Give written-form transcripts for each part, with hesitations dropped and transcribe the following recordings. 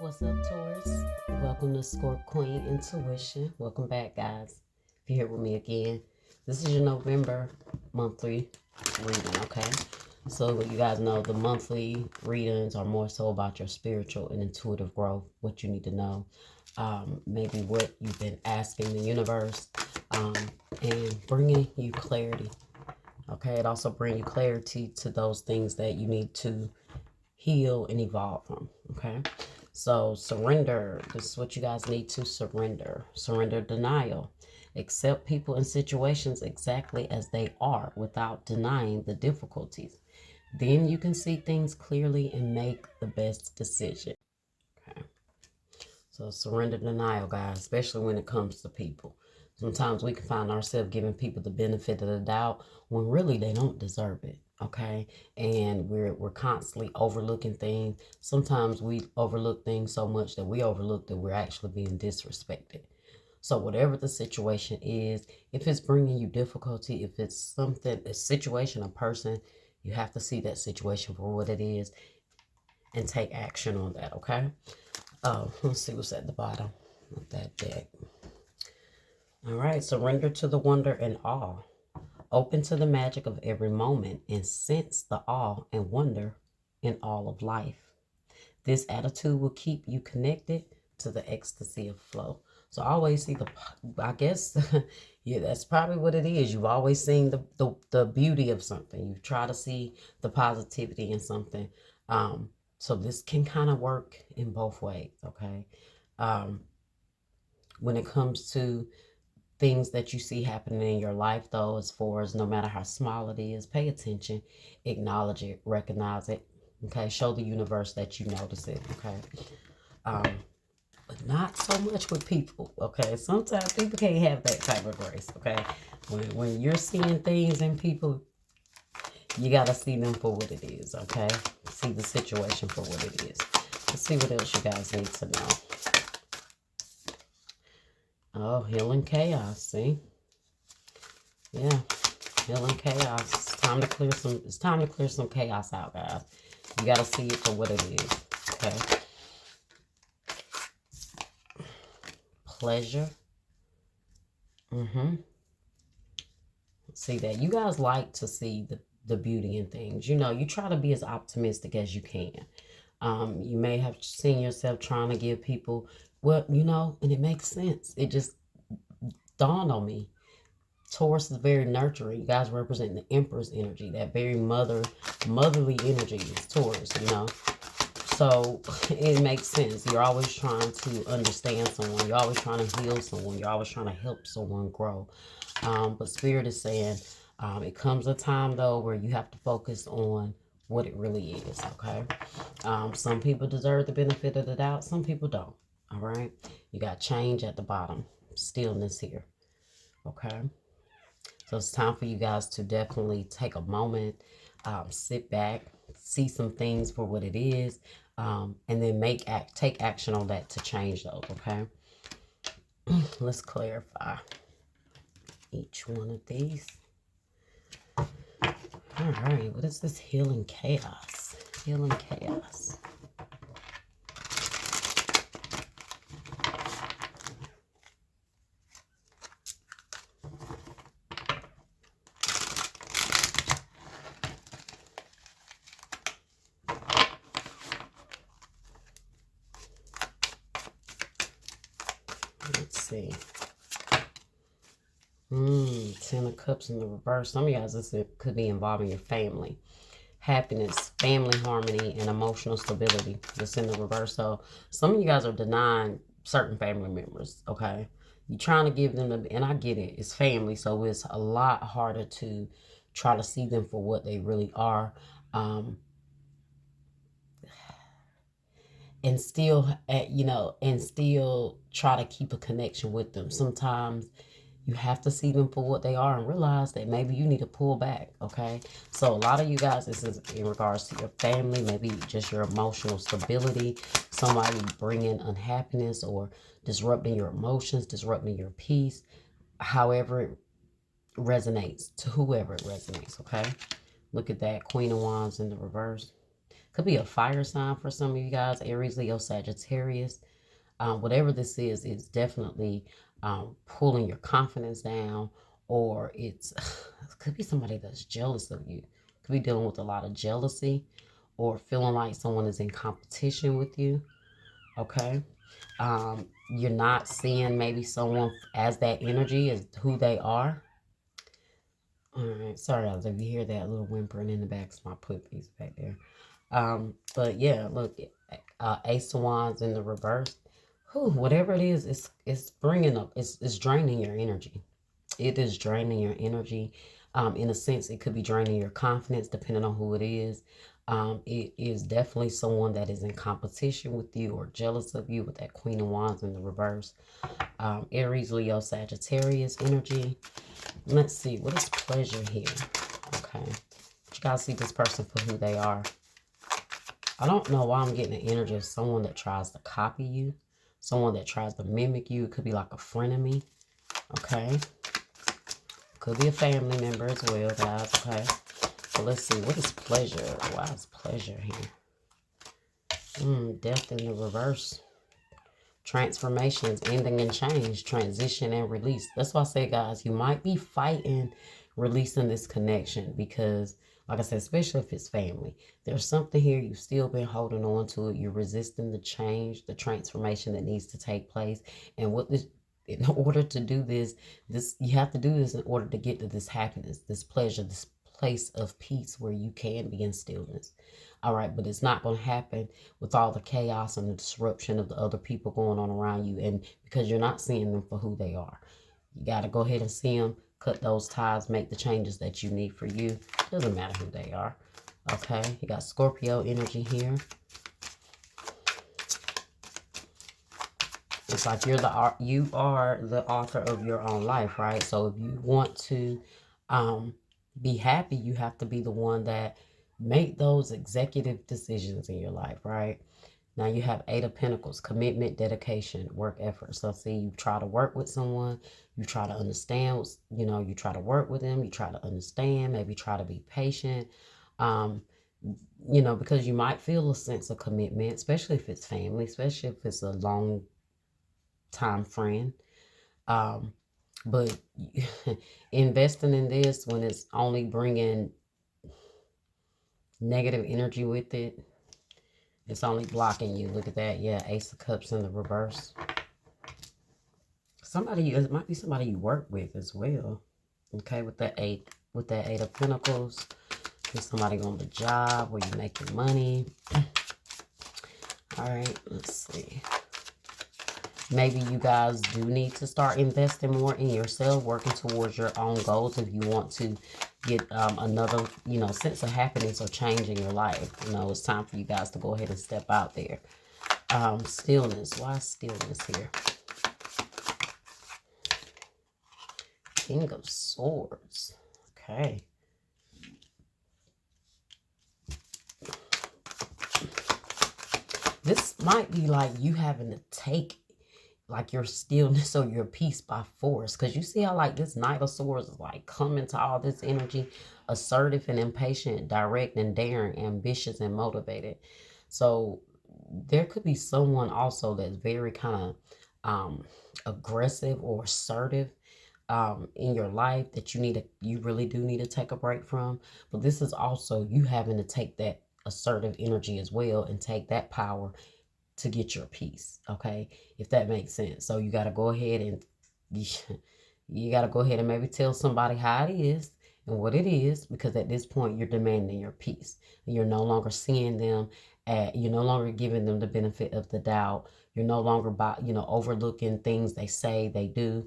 What's up, Taurus? Welcome to Scorp Queen Intuition. Welcome back, guys. If you're here with me again, this is your November monthly reading, okay? So you guys know the monthly readings are more so about your spiritual and intuitive growth, what you need to know, maybe what you've been asking the universe, and bringing you clarity. Okay, it also brings you clarity to those things that you need to heal and evolve from. Okay, so surrender. This is what you guys need to surrender. Surrender denial. Accept people and situations exactly as they are without denying the difficulties. Then you can see things clearly and make the best decision. Okay, so surrender denial, guys, especially when it comes to people. Sometimes we can find ourselves giving people the benefit of the doubt when really they don't deserve it. Okay, and we're constantly overlooking things. Sometimes we overlook things so much that we overlook that we're actually being disrespected. So whatever the situation is, if it's bringing you difficulty, if it's something, a situation, a person, you have to see that situation for what it is and take action on that. Okay. Let's see what's at the bottom of that deck. All right, surrender to the wonder and awe. Open to the magic of every moment and sense the awe and wonder in all of life. This attitude will keep you connected to the ecstasy of flow. So I always see I guess, yeah, that's probably what it is. You've always seen the beauty of something. You try to see the positivity in something. So this can kind of work in both ways, okay? When it comes to things that you see happening in your life, though, as far as no matter how small it is, pay attention, acknowledge it, recognize it, okay? Show the universe that you notice it, okay? But not so much with people, okay? Sometimes people can't have that type of grace, okay? When you're seeing things in people, you got to see them for what it is, okay? See the situation for what it is. Let's see what else you guys need to know. Oh, healing chaos, see? Yeah, healing chaos. It's time to clear some chaos out, guys. You got to see it for what it is, okay? Pleasure. See that. You guys like to see the beauty in things. You know, you try to be as optimistic as you can. You may have seen yourself trying to give people, well, you know, and it makes sense. It just dawned on me. Taurus is very nurturing. You guys represent the Empress energy, that very motherly energy is Taurus, you know. So it makes sense. You're always trying to understand someone. You're always trying to heal someone. You're always trying to help someone grow. But Spirit is saying it comes a time, though, where you have to focus on what it really is, okay? Some people deserve the benefit of the doubt. Some people don't, all right? You got change at the bottom. Stillness here, okay? So it's time for you guys to definitely take a moment, sit back, see some things for what it is, and then take action on that to change those, okay? Let's clarify each one of these. All right, what is this healing chaos? Healing chaos. Let's see. Ten of Cups in the reverse. Some of you guys, this could be involving your family. Happiness, family harmony, and emotional stability. That's in the reverse. So some of you guys are denying certain family members, okay? You're trying to give them, and I get it, it's family, so it's a lot harder to try to see them for what they really are. And still, and still try to keep a connection with them. Sometimes you have to see them for what they are and realize that maybe you need to pull back, okay? So a lot of you guys, this is in regards to your family, maybe just your emotional stability, somebody bringing unhappiness or disrupting your emotions, disrupting your peace, however it resonates, to whoever it resonates, okay? Look at that. Queen of Wands in the reverse. Could be a fire sign for some of you guys. Aries, Leo, Sagittarius. Whatever this is, it's definitely pulling your confidence down, or it could be somebody that's jealous of you. Could be dealing with a lot of jealousy, or feeling like someone is in competition with you. Okay. You're not seeing maybe someone as that energy, as who they are. All right. Sorry, guys, if you hear that little whimpering in the back, it's my puppies back there. But yeah, look, Ace of Wands in the reverse. Whew, whatever it is, it's bringing up, it's draining your energy. It is draining your energy. In a sense, it could be draining your confidence, depending on who it is. It is definitely someone that is in competition with you or jealous of you with that Queen of Wands in the reverse. Aries, Leo, Sagittarius energy. Let's see, what is pleasure here? Okay. You guys see this person for who they are. I don't know why I'm getting the energy of someone that tries to copy you. Someone that tries to mimic you. It could be like a frenemy. Okay. Could be a family member as well, guys. Okay. So let's see. What is pleasure? Why is pleasure here? Death in the reverse. Transformations, ending and change, transition and release. That's why I say, guys, you might be fighting releasing this connection because, like I said, especially if it's family, there's something here you've still been holding on to it. You're resisting the change, the transformation that needs to take place. And what this, in order to do this, you have to do this in order to get to this happiness, this pleasure, this place of peace where you can be in stillness. All right, but it's not going to happen with all the chaos and the disruption of the other people going on around you, and because you're not seeing them for who they are. You got to go ahead and see them, cut those ties, make the changes that you need for you. Doesn't matter who they are. Okay, you got Scorpio energy here. It's like you are the author of your own life, right? So if you want to be happy, you have to be the one that make those executive decisions in your life, right? Now you have Eight of Pentacles, commitment, dedication, work effort. So see, you try to work with someone, you try to understand, you try to work with them, you try to understand, maybe try to be patient, because you might feel a sense of commitment, especially if it's family, especially if it's a long time friend. But investing in this when it's only bringing negative energy with it, it's only blocking you. Look at that. Yeah, Ace of Cups in the reverse. It might be somebody you work with as well. Okay, with that Eight of Pentacles. There's somebody on the job where you're making money. All right, let's see. Maybe you guys do need to start investing more in yourself, working towards your own goals if you want to get another, sense of happiness or change in your life. It's time for you guys to go ahead and step out there. Stillness. Why stillness here? King of Swords. Okay. This might be like you having to take like your stillness or your peace by force, because you see how like this Knight of Swords is like coming to all this energy, assertive and impatient, direct and daring, ambitious and motivated. So there could be someone also that's very kind of aggressive or assertive in your life that you really do need to take a break from. But this is also you having to take that assertive energy as well and take that power to get your peace, okay? If that makes sense. So you got to go ahead and maybe tell somebody how it is and what it is, because at this point you're demanding your peace. You're no longer seeing them you're no longer giving them the benefit of the doubt. You're no longer overlooking things they say, they do.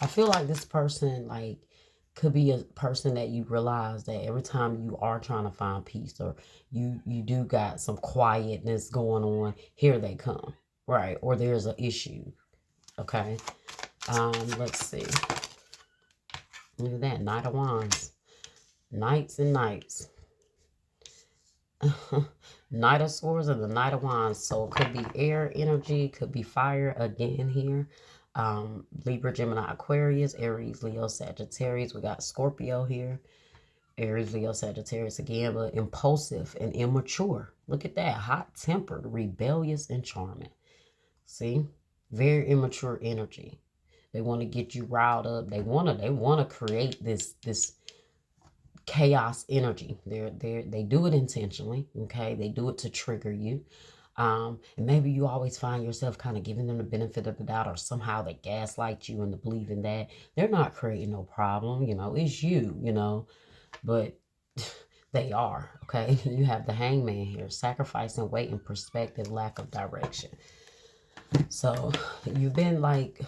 I feel like this person could be a person that you realize that every time you are trying to find peace or you do got some quietness going on, here they come, right? Or there's an issue, okay? Let's see. Look at that, Knight of Wands. Knights and Knights. Knight of Swords and the Knight of Wands. So it could be air energy, could be fire again here. Libra, Gemini, Aquarius, Aries, Leo, Sagittarius. We got Scorpio here. Aries, Leo, Sagittarius again, but impulsive and immature. Look at that. Hot-tempered, rebellious, and charming. See? Very immature energy. They want to get you riled up. They want to create this chaos energy. They do it intentionally, okay? They do it to trigger you. And maybe you always find yourself kind of giving them the benefit of the doubt, or somehow they gaslight you into believing that they're not creating no problem, it's you, but they are, okay? You have the hangman here, sacrifice and weight and perspective, lack of direction. So you've been like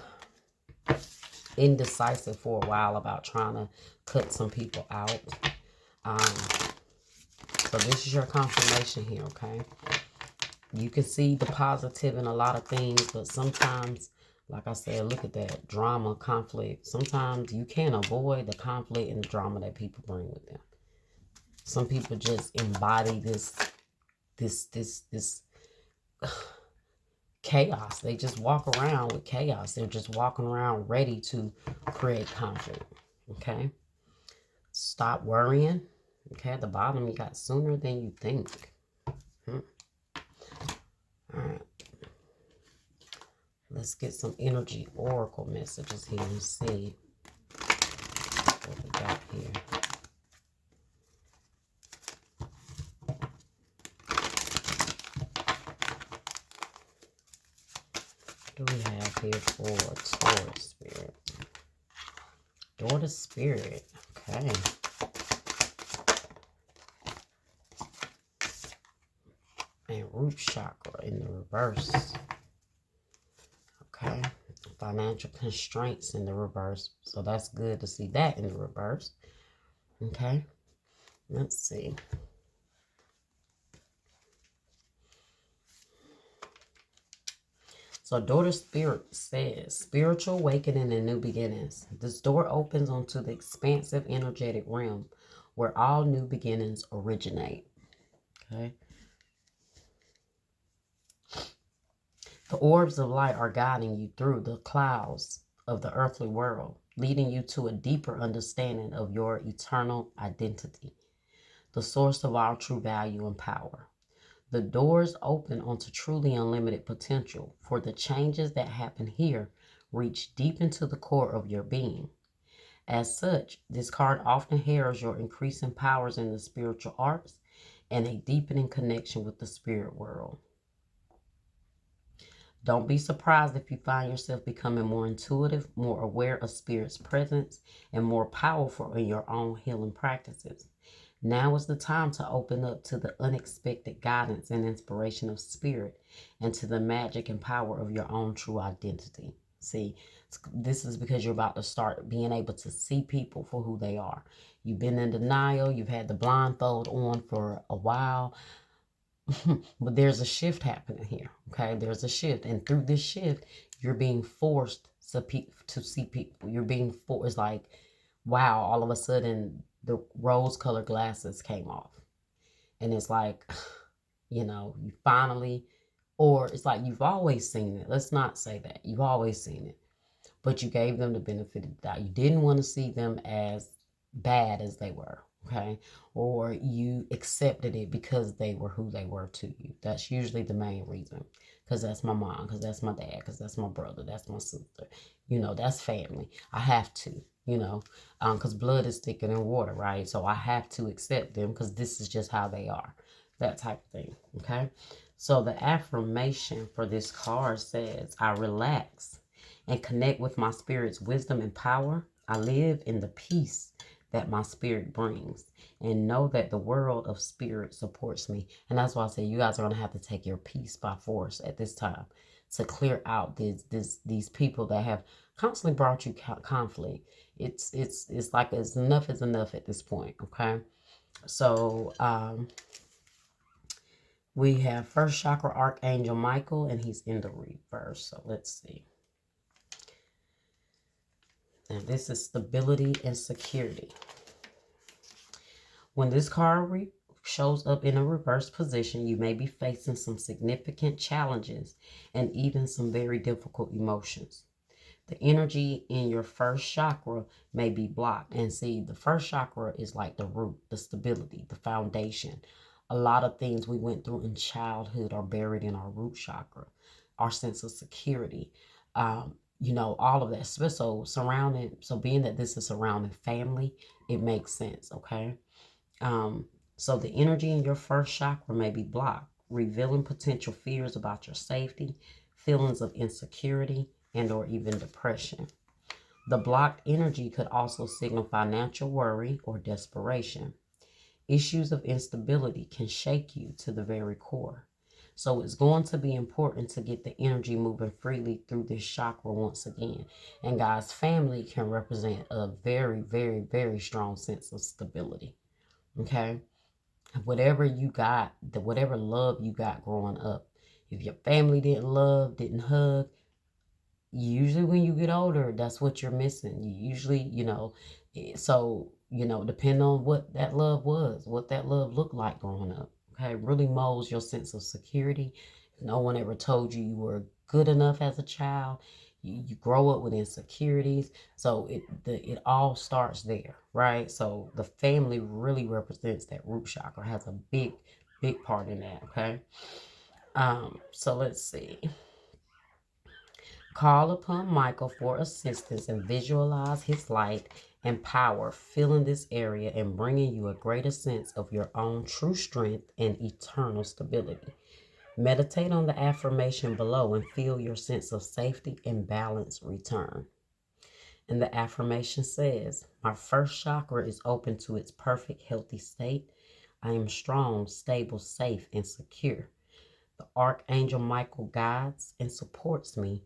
indecisive for a while about trying to cut some people out. So this is your confirmation here, okay? You can see the positive in a lot of things, but sometimes, like I said, look at that drama, conflict. Sometimes you can't avoid the conflict and the drama that people bring with them. Some people just embody this chaos. They just walk around with chaos. They're just walking around ready to create conflict. Okay? Stop worrying. Okay, at the bottom you got sooner than you think. Alright. Let's get some energy oracle messages here and see what we got here. What do we have here for Taurus Spirit? Daughter Spirit. Okay. And root chakra in the reverse. Okay. Financial constraints in the reverse. So that's good to see that in the reverse. Okay. Let's see. So Daughter Spirit says, spiritual awakening and new beginnings. This door opens onto the expansive energetic realm where all new beginnings originate. Okay. The orbs of light are guiding you through the clouds of the earthly world, leading you to a deeper understanding of your eternal identity, the source of all true value and power. The doors open onto truly unlimited potential, for the changes that happen here reach deep into the core of your being. As such, this card often heralds your increasing powers in the spiritual arts and a deepening connection with the spirit world. Don't be surprised if you find yourself becoming more intuitive, more aware of spirit's presence, and more powerful in your own healing practices. Now is the time to open up to the unexpected guidance and inspiration of spirit and to the magic and power of your own true identity. See, this is because you're about to start being able to see people for who they are. You've been in denial. You've had the blindfold on for a while. But there's a shift happening here, okay? There's a shift. And through this shift, you're being forced to see people. You're being forced. It's like, wow, all of a sudden, the rose-colored glasses came off. And it's like, you finally, or it's like you've always seen it. Let's not say that. You've always seen it. But you gave them the benefit of the doubt. You didn't want to see them as bad as they were. Okay, or you accepted it because they were who they were to you. That's usually the main reason. Because that's my mom, because that's my dad, because that's my brother, that's my sister. That's family. I have to, because blood is thicker than water, right? So I have to accept them because this is just how they are. That type of thing, okay? So the affirmation for this card says, I relax and connect with my spirit's wisdom and power. I live in the peace that my spirit brings and know that the world of spirit supports me. And that's why I say you guys are going to have to take your peace by force at this time to clear out these people that have constantly brought you conflict. It's like enough is enough at this point. Okay. So we have first chakra archangel Michael, and he's in the reverse. So let's see. And this is stability and security. When this card shows up in a reverse position, you may be facing some significant challenges and even some very difficult emotions. The energy in your first chakra may be blocked. And see, the first chakra is like the root, the stability, the foundation. A lot of things we went through in childhood are buried in our root chakra, our sense of security. All of that. So being that this is surrounding family, it makes sense, okay? So the energy in your first chakra may be blocked, revealing potential fears about your safety, feelings of insecurity, and or even depression. The blocked energy could also signal financial worry or desperation. Issues of instability can shake you to the very core. So it's going to be important to get the energy moving freely through this chakra once again. And guys, family can represent a very, very, very strong sense of stability. Okay? Whatever you got, whatever love you got growing up, if your family didn't hug, usually when you get older, that's what you're missing. You usually, depending on what that love was, what that love looked like growing up, okay, really molds your sense of security. If no one ever told you you were good enough as a child, you grow up with insecurities. So it all starts there, right? So the family really represents that root chakra, has a big, big part in that, okay? So let's see. Call upon Michael for assistance and visualize his light and power filling this area and bringing you a greater sense of your own true strength and eternal stability. Meditate on the affirmation below and feel your sense of safety and balance return. And the affirmation says, my first chakra is open to its perfect healthy state. I am strong, stable, safe, and secure. The Archangel Michael guides and supports me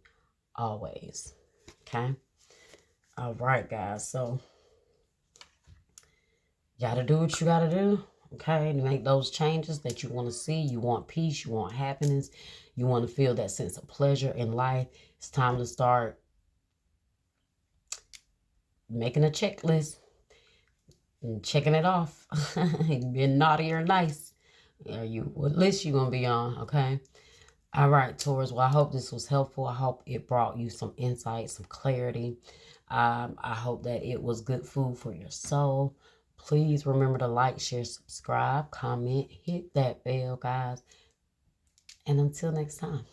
always. Okay. All right, guys. So you gotta do what you gotta do. Okay, to make those changes that you want to see. You want peace, you want happiness, you want to feel that sense of pleasure in life. It's time to start making a checklist and checking it off. Being naughty or nice. What list you gonna be on? Okay. All right, Taurus. Well, I hope this was helpful. I hope it brought you some insight, some clarity. I hope that it was good food for your soul. Please remember to like, share, subscribe, comment, hit that bell, guys. And until next time.